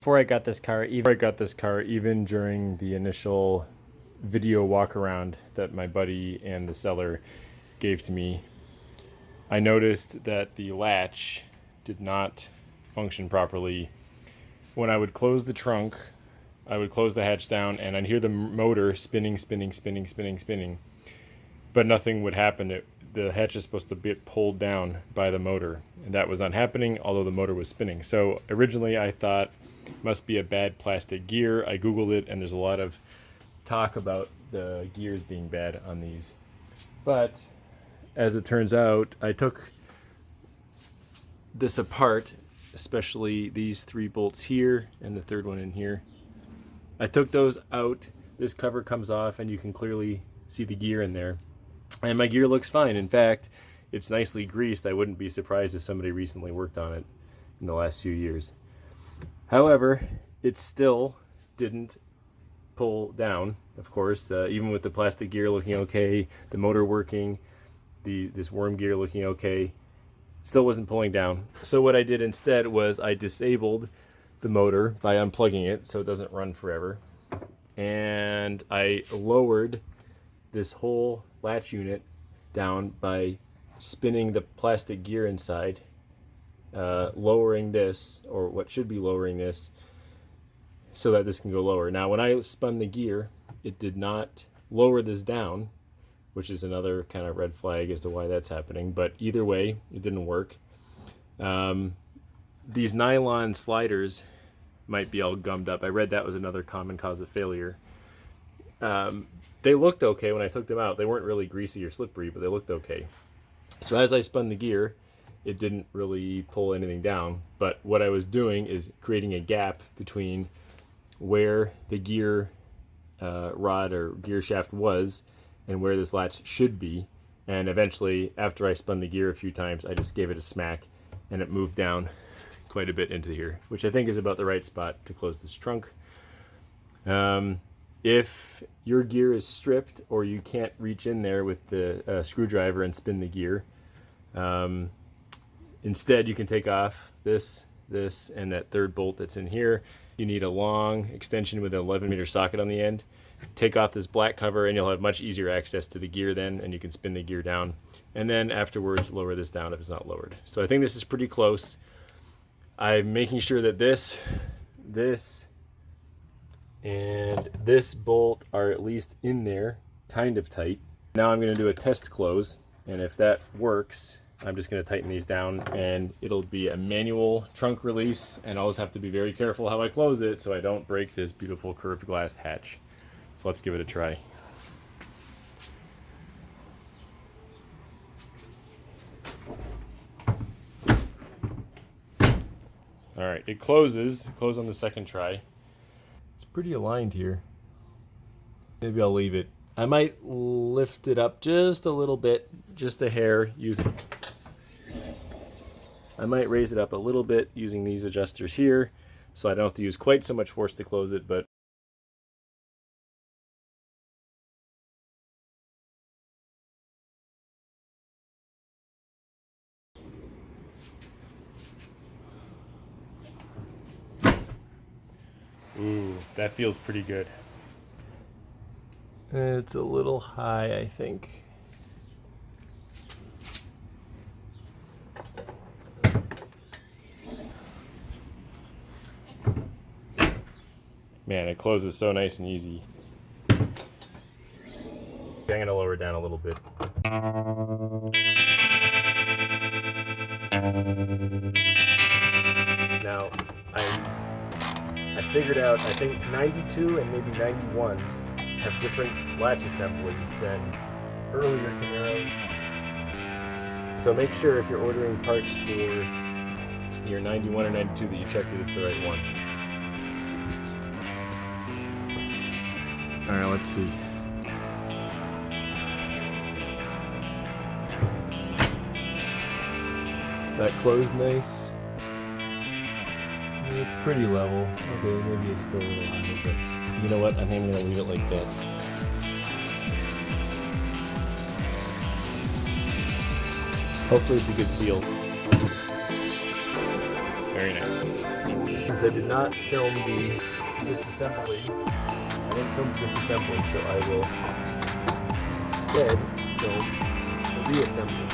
Before I got this car, even during the initial video walk around that my buddy and the seller gave to me, I noticed that the latch did not function properly. When I would close the trunk, I would close the hatch down and I'd hear the motor spinning, but nothing would happen. The hatch is supposed to get pulled down by the motor, and that was not happening, although the motor was spinning. So originally I thought must be a bad plastic gear. I Googled it, and there's a lot of talk about the gears being bad on these. But as it turns out, I took this apart, especially these 3 bolts here and the third one in here. I took those out. This cover comes off and you can clearly see the gear in there. And my gear looks fine. In fact, it's nicely greased. I wouldn't be surprised if somebody recently worked on it in the last few years. However, it still didn't pull down, of course, even with the plastic gear looking okay, the motor working, this worm gear looking okay, still wasn't pulling down. So what I did instead was I disabled the motor by unplugging it so it doesn't run forever. And I lowered this whole latch unit down by spinning the plastic gear inside, lowering this, or what should be lowering this, so that this can go lower. Now when I spun the gear, it did not lower this down, which is another kind of red flag as to why that's happening, but either way it didn't work. These nylon sliders might be all gummed up. I read that was another common cause of failure. They looked okay when I took them out. They weren't really greasy or slippery, but they looked okay. So as I spun the gear, it didn't really pull anything down, but what I was doing is creating a gap between where the gear rod or gear shaft was and where this latch should be. And eventually, after I spun the gear a few times, I just gave it a smack and it moved down quite a bit into here, which I think is about the right spot to close this trunk. If your gear is stripped or you can't reach in there with the screwdriver and spin the gear, instead you can take off this, and that third bolt that's in here. You need a long extension with an 11-meter socket on the end. Take off this black cover and you'll have much easier access to the gear then, and you can spin the gear down. And then afterwards lower this down if it's not lowered. So I think this is pretty close. I'm making sure that this, and this bolt are at least in there, kind of tight. Now I'm going to do a test close, and if that works, I'm just going to tighten these down, and it'll be a manual trunk release, and I'll just have to be very careful how I close it so I don't break this beautiful curved glass hatch. So let's give it a try. All right, it closes. Close on the second try. It's pretty aligned here. Maybe I'll leave it. I might lift it up just a little bit, just a hair. I might raise it up a little bit using these adjusters here, so I don't have to use quite so much force to close it, but ooh, that feels pretty good. It's a little high, I think. Man, it closes so nice and easy. Okay, I'm gonna lower it down a little bit. Now, I figured out, I think 92 and maybe 91s have different latch assemblies than earlier Camaros. So make sure if you're ordering parts for your 91 or 92 that you check that it's the right one. All right, let's see. That closed nice. It's pretty level. Okay, maybe it's still a little high, but you know what? I think I'm gonna leave it like that. Hopefully it's a good seal. Very nice. Since I did not film the disassembly, I didn't film the disassembly, so I will instead film the reassembly.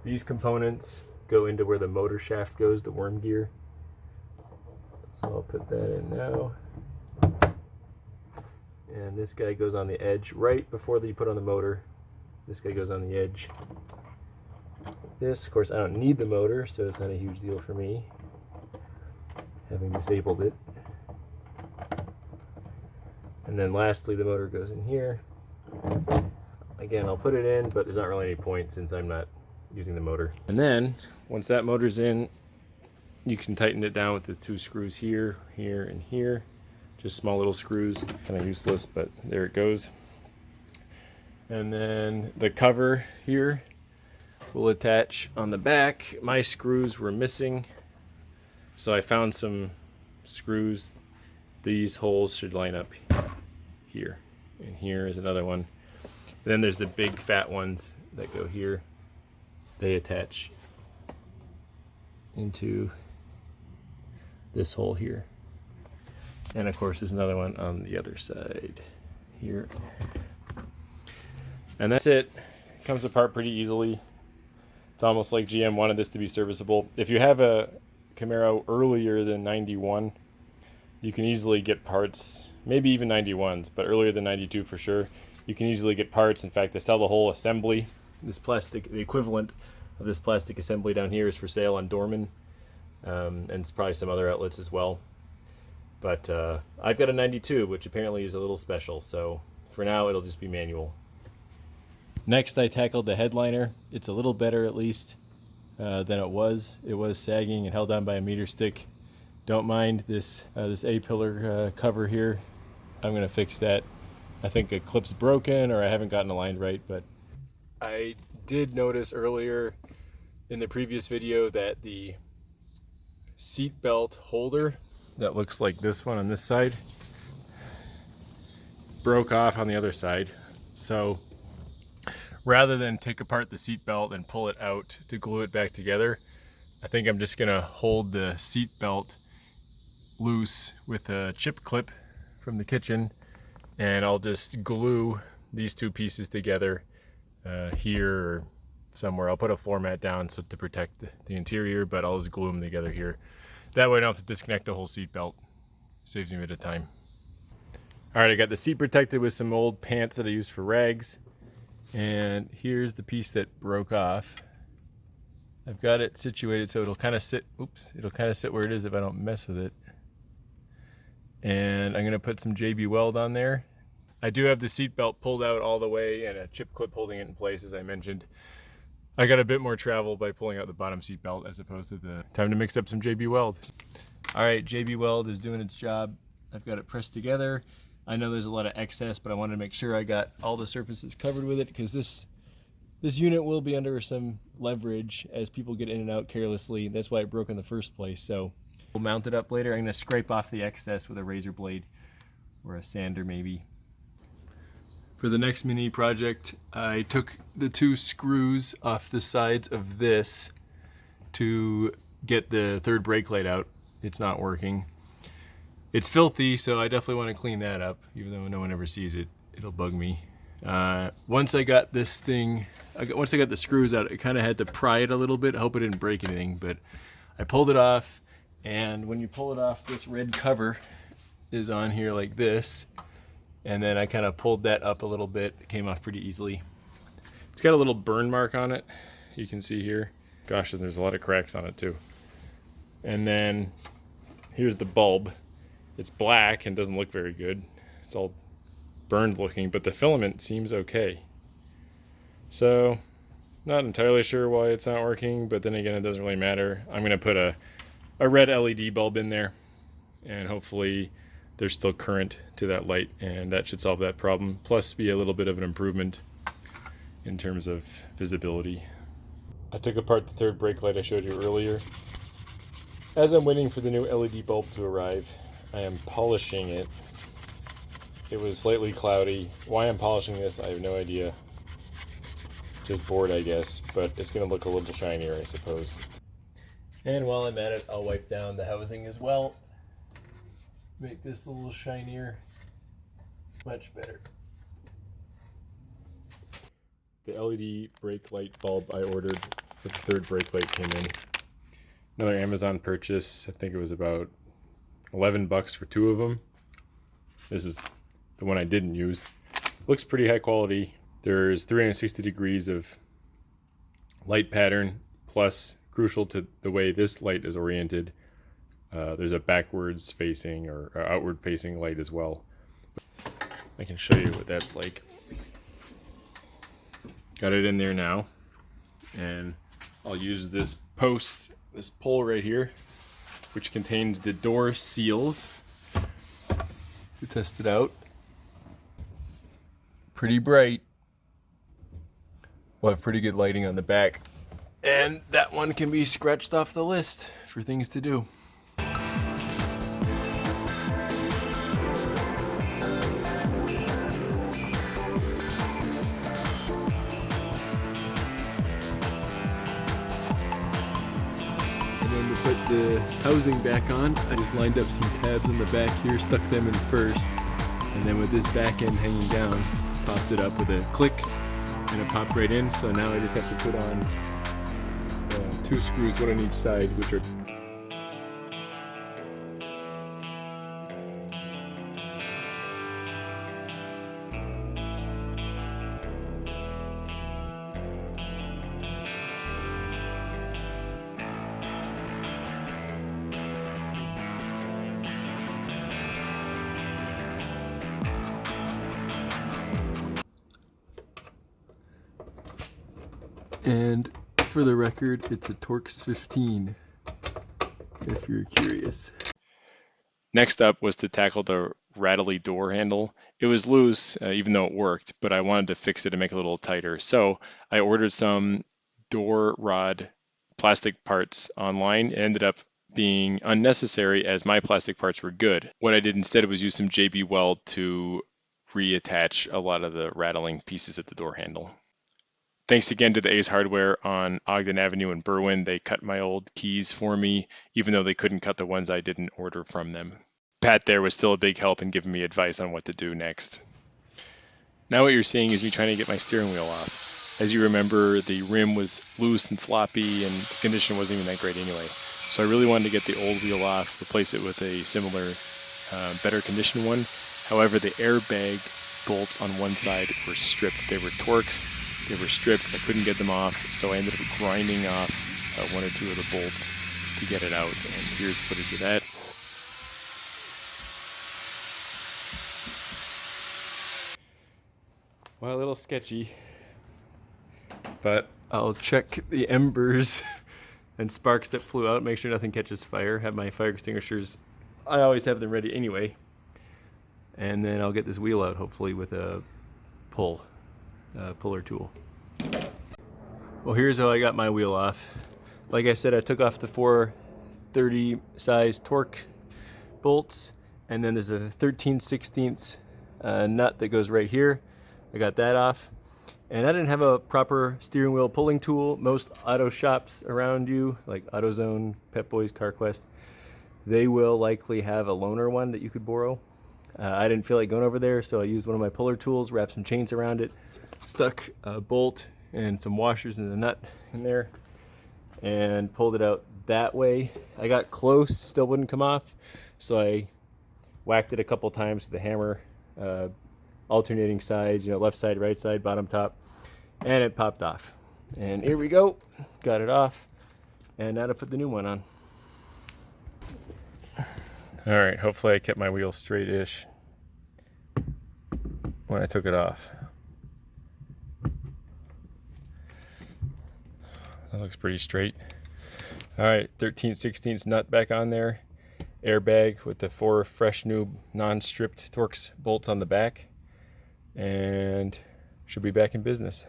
These components go into where the motor shaft goes, the worm gear. So I'll put that in now. And this guy goes on the edge right before you put on the motor. This guy goes on the edge. This, of course, I don't need the motor, so it's not a huge deal for me, having disabled it. And then lastly, the motor goes in here. Again, I'll put it in, but there's not really any point since I'm not using the motor. And then once that motor's in, you can tighten it down with the 2 screws here, here, and here. Just small little screws, kind of useless, but there it goes. And then the cover here will attach on the back. My screws were missing, so I found some screws. These holes should line up here, and here is another one. And then there's the big fat ones that go here. They attach into this hole here. And of course there's another one on the other side here. And that's it. It comes apart pretty easily. It's almost like GM wanted this to be serviceable. If you have a Camaro earlier than 91, you can easily get parts, maybe even 91s, but earlier than 92 for sure. You can easily get parts. In fact, they sell the whole assembly. This plastic, the equivalent of this plastic assembly down here is for sale on Dorman, and it's probably some other outlets as well. But I've got a 92, which apparently is a little special, so for now it'll just be manual. Next, I tackled the headliner. It's a little better at least than it was. It was sagging and held on by a meter stick. Don't mind this this A-pillar cover here. I'm going to fix that. I think a clip's broken or I haven't gotten aligned right, but I did notice earlier in the previous video that the seat belt holder that looks like this one on this side broke off on the other side. So rather than take apart the seat belt and pull it out to glue it back together, I think I'm just gonna hold the seat belt loose with a chip clip from the kitchen, and I'll just glue these 2 pieces together here or somewhere. I'll put a floor mat down so to protect the interior, but I'll just glue them together here. That way I don't have to disconnect the whole seat belt. Saves me a bit of time. All right, I got the seat protected with some old pants that I used for rags. And here's the piece that broke off. I've got it situated so it'll kind of sit, it'll kind of sit where it is if I don't mess with it. And I'm gonna put some JB Weld on there. I do have the seat belt pulled out all the way and a chip clip holding it in place, as I mentioned. I got a bit more travel by pulling out the bottom seat belt as opposed to the time to mix up some JB Weld. All right, JB Weld is doing its job. I've got it pressed together. I know there's a lot of excess, but I wanted to make sure I got all the surfaces covered with it, because this unit will be under some leverage as people get in and out carelessly. That's why it broke in the first place. So we'll mount it up later. I'm gonna scrape off the excess with a razor blade or a sander maybe. For the next mini project, I took the 2 screws off the sides of this to get the third brake light out. It's not working. It's filthy, so I definitely want to clean that up, even though no one ever sees it. It'll bug me. Once I got this thing, once I got the screws out, I kind of had to pry it a little bit. I hope it didn't break anything, but I pulled it off, and when you pull it off, this red cover is on here like this. And then I kind of pulled that up a little bit. It came off pretty easily. It's got a little burn mark on it, you can see here. Gosh, and there's a lot of cracks on it too. And then here's the bulb. It's black and doesn't look very good. It's all burned looking, but the filament seems okay. So, not entirely sure why it's not working, but then again, it doesn't really matter. I'm gonna put a red LED bulb in there, and hopefully there's still current to that light, and that should solve that problem, plus be a little bit of an improvement in terms of visibility. I took apart the third brake light I showed you earlier. As I'm waiting for the new LED bulb to arrive, I am polishing it. It was slightly cloudy. Why I'm polishing this, I have no idea. Just bored, I guess, but it's going to look a little shinier, I suppose. And while I'm at it, I'll wipe down the housing as well. Make this a little shinier. Much better. The LED brake light bulb I ordered for the third brake light came in. Another Amazon purchase. I think it was about $11 for 2 of them. This is the one I didn't use. Looks pretty high quality. There's 360 degrees of light pattern, plus, crucial to the way this light is oriented, there's a backwards facing or outward facing light as well. I can show you what that's like. Got it in there now, and I'll use this pole right here, which contains the door seals, to test it out. Pretty bright. We'll have pretty good lighting on the back, and that one can be scratched off the list for things to do. To put the housing back on, I just lined up some tabs on the back here, stuck them in first, and then with this back end hanging down, popped it up with a click, and it popped right in. So now I just have to put on 2 screws, one on each side, which are and for the record, it's a Torx 15, if you're curious. Next up was to tackle the rattly door handle. It was loose, even though it worked, but I wanted to fix it and make it a little tighter. So I ordered some door rod plastic parts online. It ended up being unnecessary as my plastic parts were good. What I did instead was use some JB Weld to reattach a lot of the rattling pieces at the door handle. Thanks again to the Ace Hardware on Ogden Avenue in Berwyn. They cut my old keys for me, even though they couldn't cut the ones I didn't order from them. Pat there was still a big help in giving me advice on what to do next. Now what you're seeing is me trying to get my steering wheel off. As you remember, the rim was loose and floppy, and the condition wasn't even that great anyway. So I really wanted to get the old wheel off, replace it with a similar, better condition one. However, the airbag bolts on one side were stripped. They were Torx. They were stripped. I couldn't get them off, so I ended up grinding off 1 or 2 of the bolts to get it out. And here's footage of that. Well, a little sketchy, but I'll check the embers and sparks that flew out, make sure nothing catches fire, have my fire extinguishers. I always have them ready anyway. And then I'll get this wheel out, hopefully with a puller tool. Well, here's how I got my wheel off. Like I said, I took off the 430 size Torx bolts, and then there's a 13/16 nut that goes right here. I got that off, and I didn't have a proper steering wheel pulling tool. Most auto shops around you, like AutoZone, Pep Boys, CarQuest, they will likely have a loaner one that you could borrow. I didn't feel like going over there, so I used one of my puller tools, wrapped some chains around it, stuck a bolt and some washers and a nut in there, and pulled it out that way. I got close, still wouldn't come off, so I whacked it a couple times with a hammer, alternating sides, left side, right side, bottom, top, and it popped off. And here we go, got it off, and now to put the new one on. All right, hopefully I kept my wheel straight-ish when I took it off. That looks pretty straight. All right, 13/16 nut back on there, airbag with the 4 fresh new non-stripped Torx bolts on the back, and should be back in business.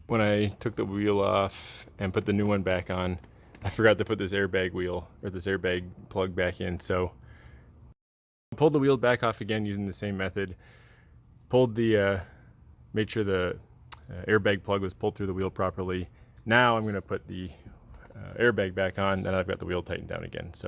When I took the wheel off and put the new one back on, I forgot to put this airbag wheel or this airbag plug back in, so I pulled the wheel back off again using the same method. Pulled the made sure the airbag plug was pulled through the wheel properly. Now I'm going to put the airbag back on, then I've got the wheel tightened down again. So